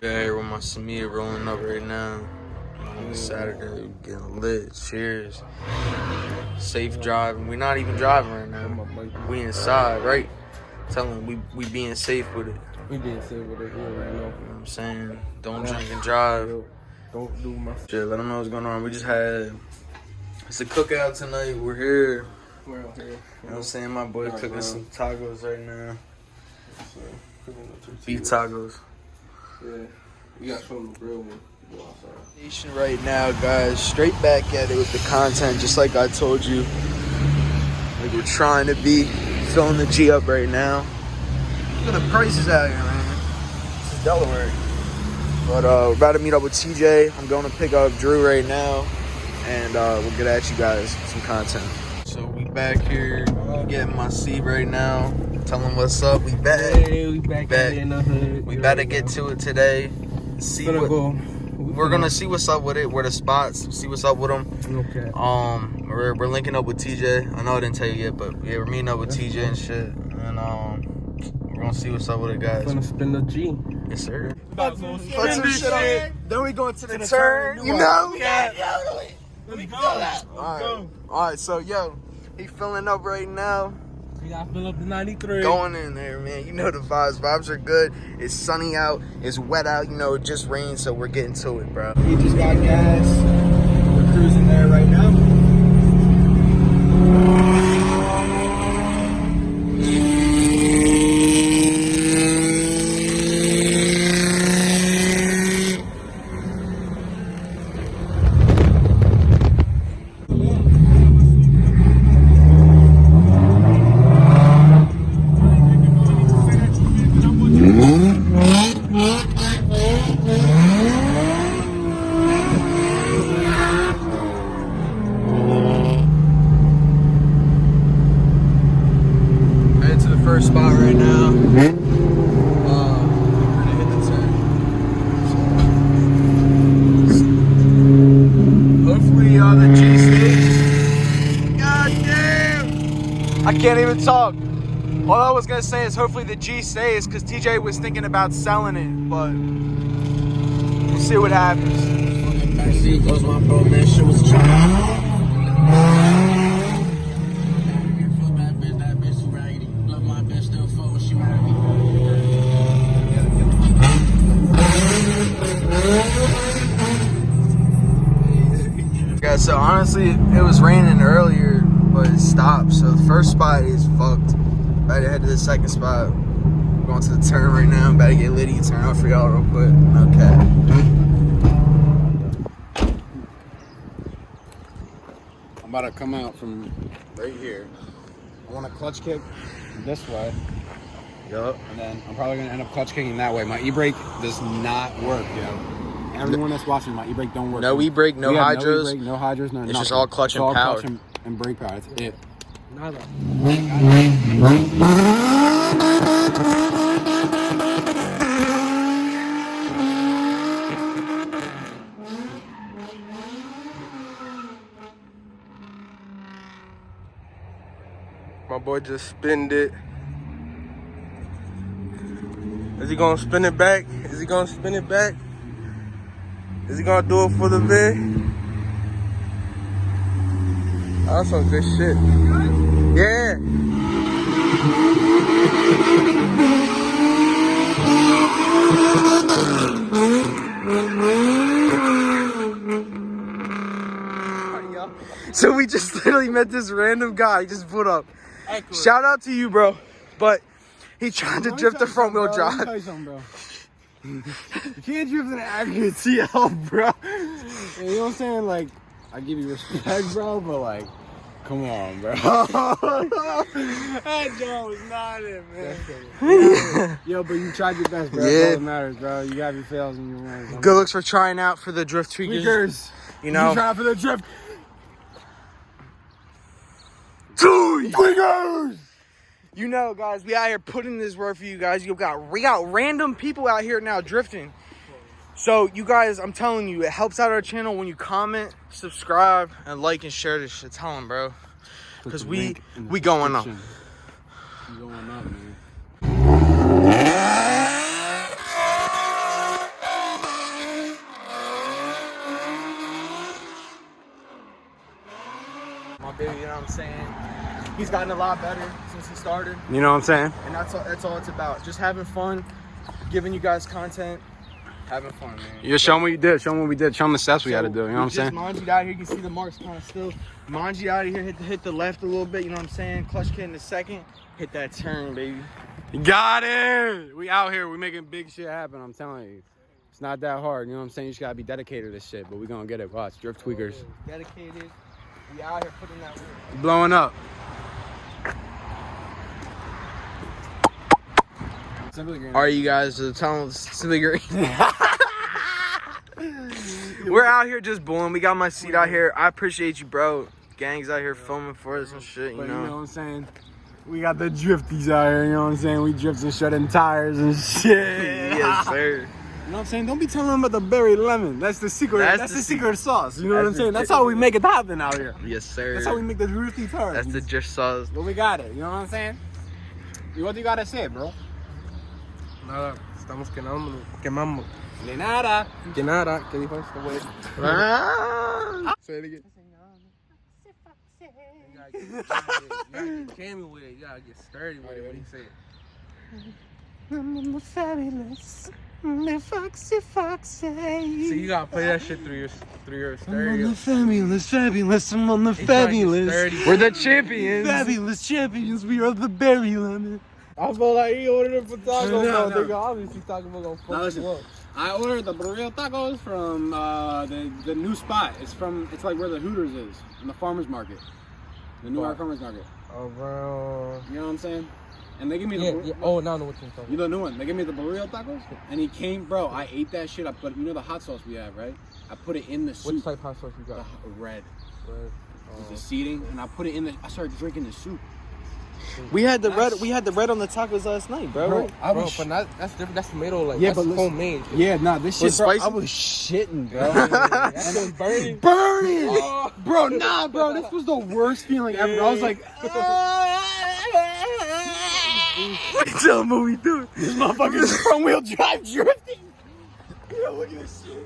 Yeah, here with my Samir rolling up right now. On Saturday, getting lit. Cheers. Safe driving. We're not even driving right now. We inside, right? Tell them we being safe with it. We being safe with it here right now. You know what I'm saying? Don't drink and drive. Don't do my Shit, let them know what's going on. We just had, it's a cookout tonight. We're here. We're out here. You know what I'm saying? My boy cooking some tacos right now. Beef tacos. Yeah. You got something to grill with. Station right now, guys. Straight back at it with the content, just like I told you. Like we're trying to be. Filling the G up right now. Look at the prices out here, man. This is Delaware. But we're about to meet up with TJ. I'm going to pick up Drew right now. And we'll get at you guys with some content. So we back here getting my seat right now. Tell them what's up. We back. Hey, we back in the hood. We better get to it today. See what, we're gonna see what's up with it. Where the spots. See what's up with them. Okay. We're linking up with TJ. I know I didn't tell you yet, but yeah, we're meeting up with TJ and shit. And we're gonna see what's up with it, guys. Gonna spin the G. Yes, sir. Put some shit up. Then we going to the turn. You know. Yeah. Let me go. All right. So he filling up right now. We gotta fill up the 93. Going in there, man. You know the vibes. Vibes are good. It's sunny out. It's wet out. You know, it just rained, so we're getting to it, bro. He just got gas. We're cruising there right now. First spot right now. We're gonna hit the turn. Hopefully the G stays. God damn! I can't even talk. All I was gonna say is hopefully the G stays because TJ was thinking about selling it, but we'll see what happens. Backseat goes my bro, man. Shit was trying. Guys, so honestly, it was raining earlier, but it stopped. So the first spot is fucked. About to head to the second spot. I'm going to the turn right now. I'm about to get litty. Turn out for y'all real quick. Okay. I'm about to come out from right here. I want a clutch kick this way. Yup. And then I'm probably gonna end up clutch kicking that way. My e-brake does not work, yo. Everyone that's watching, my e-brake don't work. No e-brake, no hydros. No e-brake, no hydros, no. It's just all clutch and power. Clutch and brake power. That's it. Nada. My boy just spinned it. Is he gonna spin it back? Is he gonna spin it back? Is he gonna do it for the vid? That's some good shit. Yeah. So we just literally met this random guy. He just put up. Shout out to you, bro. But he tried to drift the front wheel drive. Let me tell you something, bro. You can't drift an accurate TL, bro. You know what I'm saying? Like, I give you respect, bro, but like, come on, bro. That job was not it, man. Yo, but you tried your best, bro. That's all that matters, bro. You got your fails and your wins. Good looks for trying out for the DriftTweakers. You know, you trying for the drift. DriftTweakers. You know, guys, we out here putting this work for you guys. We got random people out here now drifting. So, you guys, I'm telling you, it helps out our channel when you comment, subscribe, and like and share this shit. Tell them, bro. Because we going up. You going up, man. baby. You know what I'm saying? He's gotten a lot better since he started. You know what I'm saying? And that's all it's about. Just having fun, giving you guys content, having fun, man. You show them what you did. Show them what we did. Show them the steps we had to do. You know what I'm saying? Manji'd out here. You can see the marks kind of still. Manji out of here. Hit the left a little bit. You know what I'm saying? Clutch kit in the second. Hit that turn, baby. You got it. We out here. We making big shit happen. I'm telling you. It's not that hard. You know what I'm saying? You just got to be dedicated to this shit. But we going to get it. Watch. DriftTweakers. Dedicated. We out here putting that work. Blowing up. Are you guys telling us Simply Green? We're out here just booing. We got my seat out here. I appreciate you, bro. Gang's out here filming for us and shit, you know what I'm saying? We got the drifties out here, you know what I'm saying? We drifting, shutting tires and shit. Yes, sir. You know what I'm saying? Don't be telling them about the berry lemon. That's the secret. That's the secret sauce. You know what I'm saying? That's how we make it happen out here. Yes, sir. That's how we make the drifty turns. That's the drift sauce. But we got it. You know what I'm saying? What do you gotta say, bro? Nada, estamos quemando. De nada. Que nada, ¿qué dijo este güey? Say it again. You gotta get cammy with it. You gotta get sturdy with it. What do you say? I'm fabulous. Foxy, foxy. So you gotta play that shit through your stereo. I'm on the fabulous. I'm on the fabulous. We're the champions. Fabulous champions. We are the berry lemon. I feel like he ordered it for tacos. No. Nigga, obviously Taco Bell gonna fuck you up. I ordered the burrito tacos from the new spot. It's like where the Hooters is, in the farmer's market. The New York farmer's market. Around. You know what I'm saying? And they give me the Yeah. Oh, now I know what you're talking You know the new one. They give me the burrito tacos, and he came, bro. I ate that shit. I put, you know the hot sauce we have, right? I put it in the soup. Which type hot sauce you got? The red. Red. The seating, and I put it in the. I started drinking the soup. We had the red. We had the red on the tacos last night, bro. But that's different. That's tomato, like Yeah, that's but homemade. Yeah, nah, this shit, Was it bro. spicy? I was shitting, bro. That was burning. Burning, Oh. bro. Nah, bro. This was the worst feeling ever. I was like, Tell them what we doing. this motherfucker's front wheel drive drifting. Yeah, look at this shit.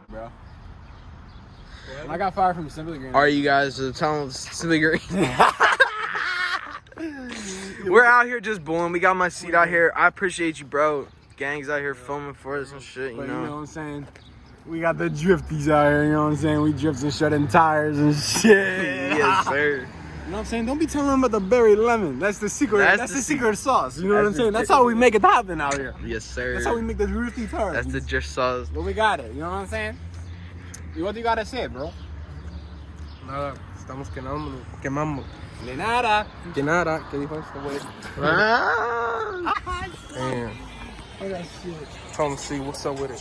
Bro. When I got fired from Simply Green. Are you guys telling us Simply Green? We're out here just booing. We got my seat out here. I appreciate you, bro. Gang's out here filming for us and shit, But you know what I'm saying? We got the drifties out here, you know what I'm saying? We drifting, shutting tires and shit. Yes, sir. You know what I'm saying? Don't be telling them about the berry lemon. That's the secret. That's the secret sauce. You know what I'm saying? That's how we make it happen out here. Yes, sir. That's how we make the drifty turns. That's the drift sauce. But we got it. You know what I'm saying? What do you gotta say, bro? Nada, estamos quemando. De nada. Que nada, ¿qué dijo este güey? Damn. I got shit. Tell him to see what's up with it.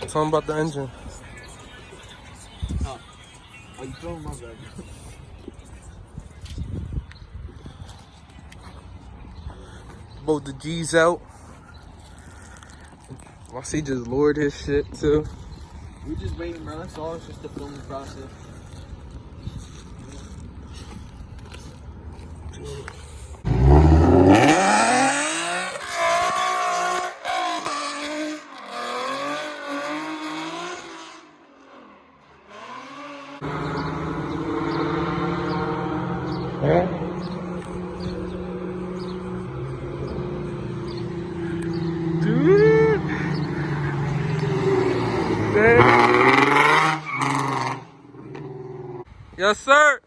Tell him about the engine. Oh, you throwing my bag? Both the G's out. I see just lowered his shit too. We just waiting, bro. That's all. It's just the filming process. Dude. Yes, sir.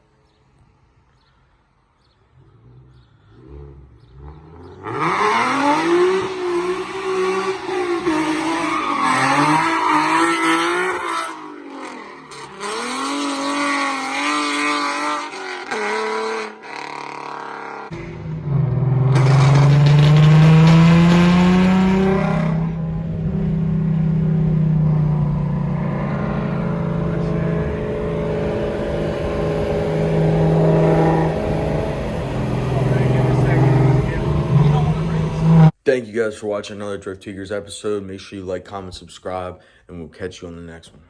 Thank you guys for watching another DriftTweakers episode. Make sure you like, comment, subscribe, and we'll catch you on the next one.